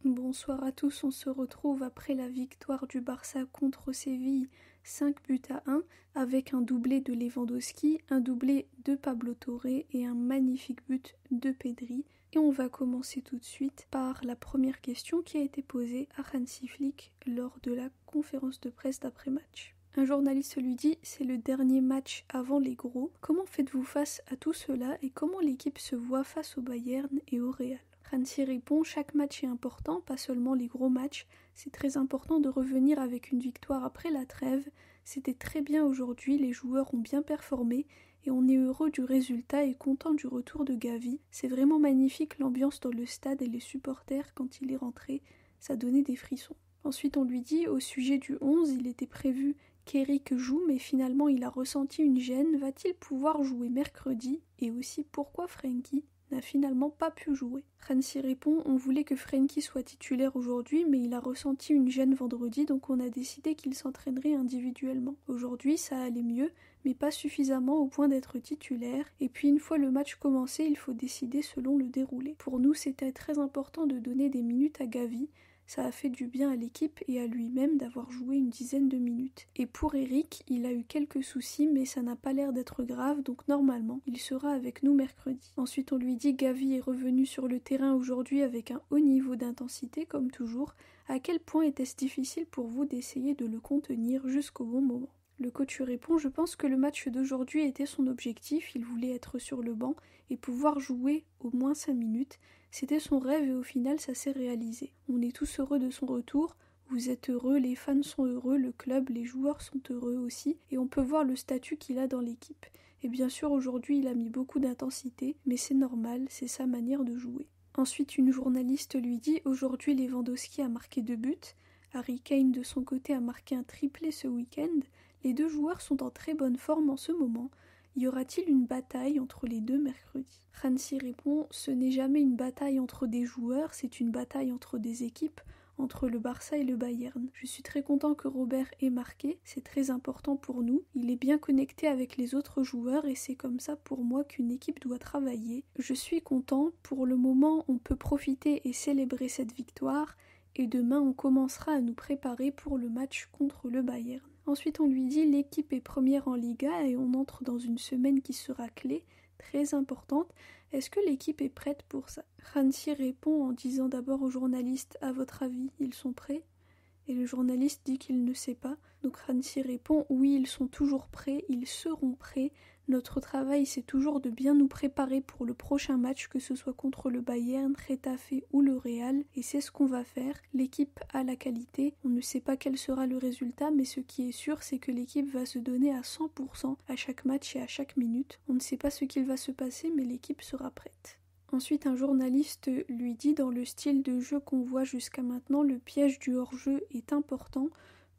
Bonsoir à tous, on se retrouve après la victoire du Barça contre Séville 5-1 avec un doublé de Lewandowski, un doublé de Pablo Torre et un magnifique but de Pedri. Et on va commencer tout de suite par la première question qui a été posée à Hansi Flick lors de la conférence de presse d'après-match. Un journaliste lui dit « C'est le dernier match avant les gros. Comment faites-vous face à tout cela et comment l'équipe se voit face au Bayern et au Real ?» Hansi répond « Chaque match est important, pas seulement les gros matchs. C'est très important de revenir avec une victoire après la trêve. C'était très bien aujourd'hui, les joueurs ont bien performé et on est heureux du résultat et content du retour de Gavi. C'est vraiment magnifique l'ambiance dans le stade et les supporters quand il est rentré. Ça donnait des frissons. » Ensuite on lui dit « Au sujet du 11, il était prévu qu'Eric joue mais finalement il a ressenti une gêne. Va-t-il pouvoir jouer mercredi? Et aussi pourquoi Frenkie n'a finalement pas pu jouer. » Hansi répond « On voulait que Frenkie soit titulaire aujourd'hui, mais il a ressenti une gêne vendredi, donc on a décidé qu'il s'entraînerait individuellement. Aujourd'hui, ça allait mieux, mais pas suffisamment au point d'être titulaire, et puis une fois le match commencé, il faut décider selon le déroulé. Pour nous, c'était très important de donner des minutes à Gavi. Ça a fait du bien à l'équipe et à lui-même d'avoir joué une dizaine de minutes. Et pour Eric, il a eu quelques soucis mais ça n'a pas l'air d'être grave donc normalement il sera avec nous mercredi. Ensuite on lui dit Gavi est revenu sur le terrain aujourd'hui avec un haut niveau d'intensité comme toujours. À quel point était-ce difficile pour vous d'essayer de le contenir jusqu'au bon moment ? Le coach répond « Je pense que le match d'aujourd'hui était son objectif, il voulait être sur le banc et pouvoir jouer au moins 5 minutes. C'était son rêve et au final ça s'est réalisé. On est tous heureux de son retour, vous êtes heureux, les fans sont heureux, le club, les joueurs sont heureux aussi et on peut voir le statut qu'il a dans l'équipe. Et bien sûr aujourd'hui il a mis beaucoup d'intensité, mais c'est normal, c'est sa manière de jouer. » Ensuite une journaliste lui dit « Aujourd'hui Lewandowski a marqué 2 buts. Harry Kane de son côté a marqué un triplé ce week-end. Les deux joueurs sont en très bonne forme en ce moment. Y aura-t-il une bataille entre les deux mercredi ? » Hansi répond « Ce n'est jamais une bataille entre des joueurs, c'est une bataille entre des équipes, entre le Barça et le Bayern. Je suis très content que Robert ait marqué, c'est très important pour nous. Il est bien connecté avec les autres joueurs et c'est comme ça pour moi qu'une équipe doit travailler. Je suis content, pour le moment on peut profiter et célébrer cette victoire et demain on commencera à nous préparer pour le match contre le Bayern. » Ensuite on lui dit l'équipe est première en Liga et on entre dans une semaine qui sera clé, très importante. Est-ce que l'équipe est prête pour ça ? Hansi répond en disant d'abord au journaliste « À votre avis, ils sont prêts ?» Et le journaliste dit qu'il ne sait pas. Donc Hansi répond « Oui, ils sont toujours prêts, ils seront prêts. Notre travail, c'est toujours de bien nous préparer pour le prochain match, que ce soit contre le Bayern, Getafe ou le Real. Et c'est ce qu'on va faire. L'équipe a la qualité. On ne sait pas quel sera le résultat, mais ce qui est sûr, c'est que l'équipe va se donner à 100% à chaque match et à chaque minute. On ne sait pas ce qu'il va se passer, mais l'équipe sera prête. » Ensuite, un journaliste lui dit « Dans le style de jeu qu'on voit jusqu'à maintenant, le piège du hors-jeu est important.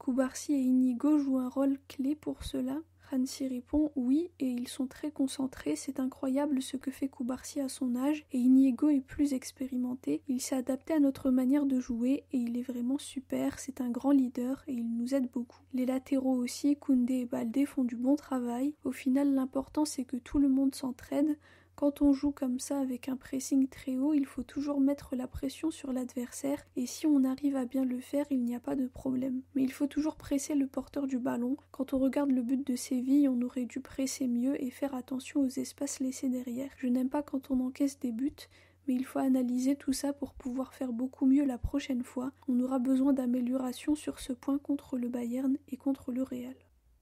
Cubarsí et Inigo jouent un rôle clé pour cela ?» Hansi répond « Oui, et ils sont très concentrés, c'est incroyable ce que fait Cubarsí à son âge, et Inigo est plus expérimenté, il s'est adapté à notre manière de jouer, et il est vraiment super, c'est un grand leader, et il nous aide beaucoup. Les latéraux aussi, Koundé et Baldé font du bon travail, au final l'important c'est que tout le monde s'entraide. Quand on joue comme ça avec un pressing très haut, il faut toujours mettre la pression sur l'adversaire et si on arrive à bien le faire, il n'y a pas de problème. Mais il faut toujours presser le porteur du ballon. Quand on regarde le but de Séville, on aurait dû presser mieux et faire attention aux espaces laissés derrière. Je n'aime pas quand on encaisse des buts, mais il faut analyser tout ça pour pouvoir faire beaucoup mieux la prochaine fois. On aura besoin d'amélioration sur ce point contre le Bayern et contre le Real.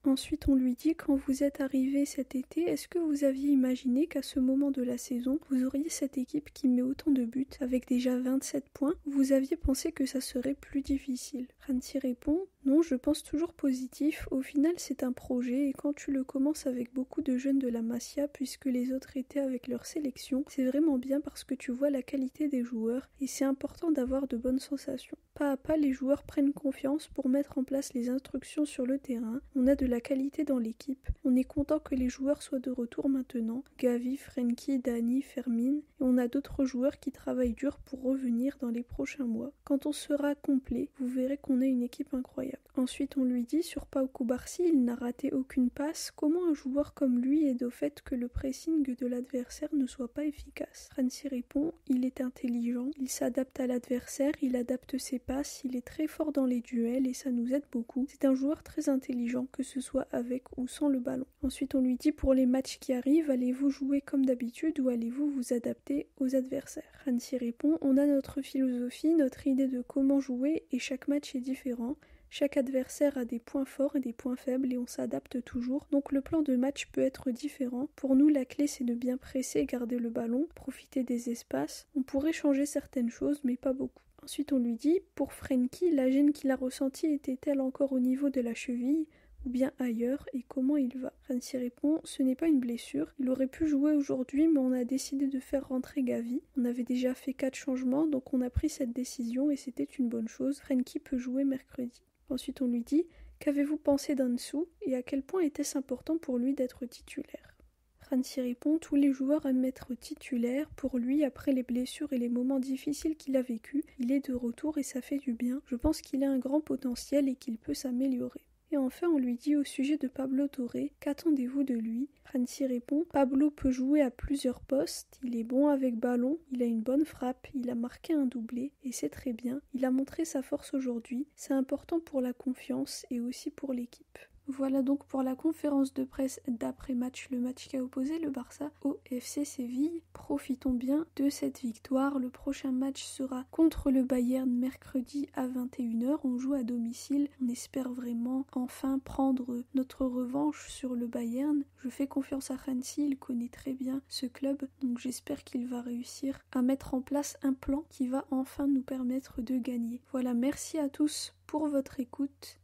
Ensuite, on lui dit « Quand vous êtes arrivé cet été, est-ce que vous aviez imaginé qu'à ce moment de la saison, vous auriez cette équipe qui met autant de buts, avec déjà 27 points ? Vous aviez pensé que ça serait plus difficile ?» Hansi répond « Non, je pense toujours positif. Au final, c'est un projet et quand tu le commences avec beaucoup de jeunes de la Masia, puisque les autres étaient avec leur sélection, c'est vraiment bien parce que tu vois la qualité des joueurs et c'est important d'avoir de bonnes sensations. Pas à pas, les joueurs prennent confiance pour mettre en place les instructions sur le terrain. On a de la qualité dans l'équipe. On est content que les joueurs soient de retour maintenant. Gavi, Frenkie, Dani, Fermin. Et on a d'autres joueurs qui travaillent dur pour revenir dans les prochains mois. Quand on sera complet, vous verrez qu'on est une équipe incroyable. » incroyable. Ensuite, on lui dit, sur Pau Cubarsí, il n'a raté aucune passe. Comment un joueur comme lui aide au fait que le pressing de l'adversaire ne soit pas efficace? Franci répond, il est intelligent, il s'adapte à l'adversaire, il adapte ses passes, il est très fort dans les duels et ça nous aide beaucoup. C'est un joueur très intelligent, que ce soit avec ou sans le ballon. Ensuite, on lui dit, pour les matchs qui arrivent, allez-vous jouer comme d'habitude ou allez-vous vous adapter aux adversaires? Franci répond, on a notre philosophie, notre idée de comment jouer et chaque match est différent. Chaque adversaire a des points forts et des points faibles et on s'adapte toujours, donc le plan de match peut être différent. Pour nous, la clé c'est de bien presser et garder le ballon, profiter des espaces. On pourrait changer certaines choses, mais pas beaucoup. Ensuite, on lui dit, pour Frenkie, la gêne qu'il a ressentie était-elle encore au niveau de la cheville ou bien ailleurs, et comment il va? Franci répond, ce n'est pas une blessure, il aurait pu jouer aujourd'hui mais on a décidé de faire rentrer Gavi. On avait déjà fait 4 changements, donc on a pris cette décision et c'était une bonne chose. Frenkie peut jouer mercredi. Ensuite on lui dit, qu'avez-vous pensé d'Ansu et à quel point était-ce important pour lui d'être titulaire? Franci répond, tous les joueurs aiment être titulaires. Pour lui, après les blessures et les moments difficiles qu'il a vécus, il est de retour et ça fait du bien. Je pense qu'il a un grand potentiel et qu'il peut s'améliorer. Et enfin, on lui dit au sujet de Pablo Torre, qu'attendez-vous de lui? Franci répond, Pablo peut jouer à plusieurs postes, il est bon avec ballon, il a une bonne frappe, il a marqué un doublé, et c'est très bien. Il a montré sa force aujourd'hui, c'est important pour la confiance et aussi pour l'équipe. Voilà donc pour la conférence de presse d'après-match, le match qui a opposé le Barça au FC Séville. Profitons bien de cette victoire. Le prochain match sera contre le Bayern mercredi à 21h. On joue à domicile. On espère vraiment enfin prendre notre revanche sur le Bayern. Je fais confiance à Hansi, il connaît très bien ce club, donc j'espère qu'il va réussir à mettre en place un plan qui va enfin nous permettre de gagner. Voilà, merci à tous pour votre écoute.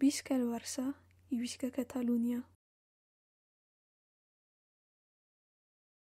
Visca el Barça y Visca Catalunya.